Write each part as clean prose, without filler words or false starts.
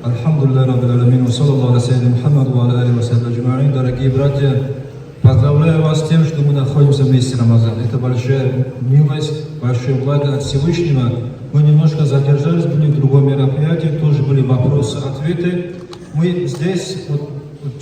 Альхамдулилля Раббил Аламин, саллаллаху аля саййидина Мухаммад ва аля алихи ва сахбихи аджмаин. Дорогие братья, поздравляю вас с тем, что мы находимся в месяце Рамазан. Это большая милость, большое благо от Всевышнего. Мы немножко задержались, были в другом мероприятии, тоже были вопросы, ответы. Мы здесь, вот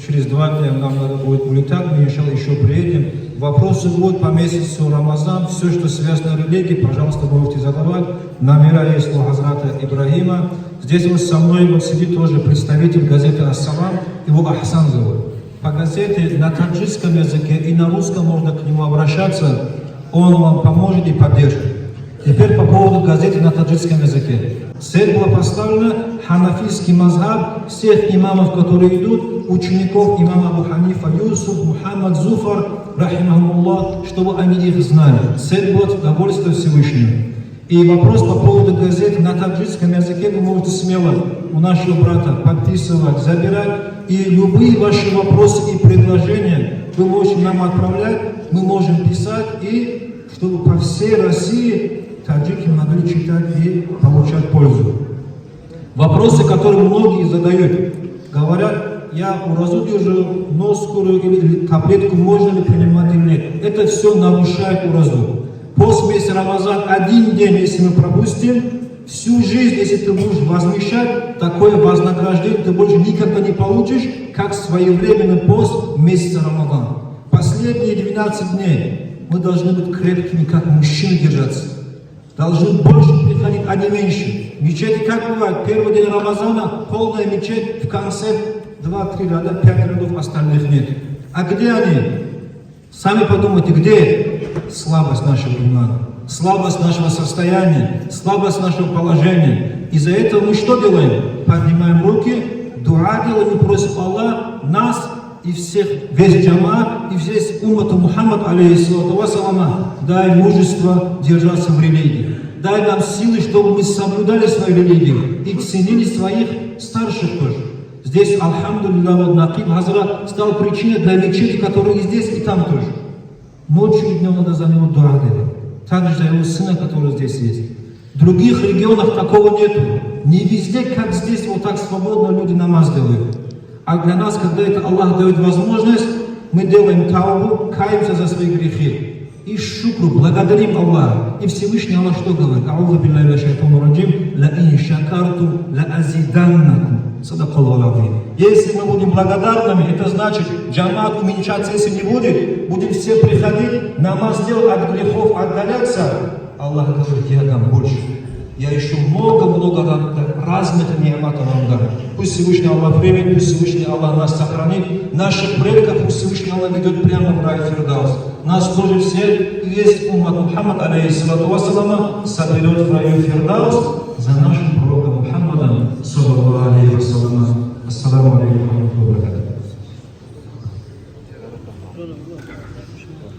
через 2 дня нам надо будет улетать, мы еще приедем. Вопросы будут по месяцу Рамазан, все, что связано с религией, пожалуйста, можете задавать. Номера есть у Хазрата Ибрагима. Здесь вот со мной вот сидит тоже представитель газеты «Ас-Салам», его Ахсан зовут. По газете на таджикском языке и на русском можно к нему обращаться, он вам поможет и поддержит. Теперь по поводу газеты на таджикском языке. Цель была поставлена ханафийский мазхаб всех имамов, которые идут, учеников имама Абу Ханифа, Юсуф, Мухаммад, Зуфар, рахимахумуллах, чтобы они их знали. Цель была довольство Всевышнего. И вопрос по поводу газеты на таджикском языке вы можете смело у нашего брата подписывать, забирать. И любые ваши вопросы и предложения вы можете нам отправлять, мы можем писать, и чтобы по всей России таджики могли читать и получать пользу. Вопросы, которые многие задают, говорят, я уразу держу, нос скорую или таблетку можно ли принимать или нет. Это все нарушает уразу. После месяца Рамазан, 1 день, если мы пропустим, всю жизнь, если ты будешь возмещать такое вознаграждение, ты больше никогда не получишь, как своевременный пост месяца Рамазан. Последние 12 дней мы должны быть крепкими, как мужчины держаться. Должны больше приходить, а не меньше. Мечети как бывает? Первый день Рамазана, полная мечеть, в конце 2-3 ряда, 5 рядов остальных нет. А где они? Сами подумайте, где? Слабость нашего имана, слабость нашего состояния, слабость нашего положения. Из-за этого мы что делаем? Поднимаем руки, дуа делаем и просим Аллах нас и всех, весь джама, и весь уммату Мухаммад, алейхиссалату вассалама, дай мужество держаться в религии. Дай нам силы, чтобы мы соблюдали свою религию и ценили своих старших тоже. Здесь, альхамдулилля, вот Накиб Хазрат стал причиной для мечети, которые и здесь, и там тоже. Ночью и днем надо за него дуа делать. Также за его сына, который здесь есть. В других регионах такого нету. Не везде, как здесь, вот так свободно люди намаз делают. А для нас, когда это Аллах дает возможность, мы делаем таубу, каемся за свои грехи. И шукру, благодарим Аллаха. И Всевышний Аллах что говорит? Аузу биллахи минаш шайтанир раджим, ла ин шакартум ла азиданнакум. Садакаллаху алазим. Если мы будем благодарными, это значит, джамат уменьшаться, если не будет, будем все приходить, намаз делать, от грехов отдаляться. Аллах говорит, я дам больше. Я еще много-много разных неаматов вам дам. Пусть Всевышний Аллах примет, пусть Всевышний Аллах нас сохранит. Наших предков пусть Всевышний Аллах ведет прямо в рай Фирдаус. Нас тоже все, весь уммат Мухаммад, алейхиссалату вассалама, соберет в раю Фирдаус за нашим пророком Мухаммадом, саллаллаху алейхи ва саллям.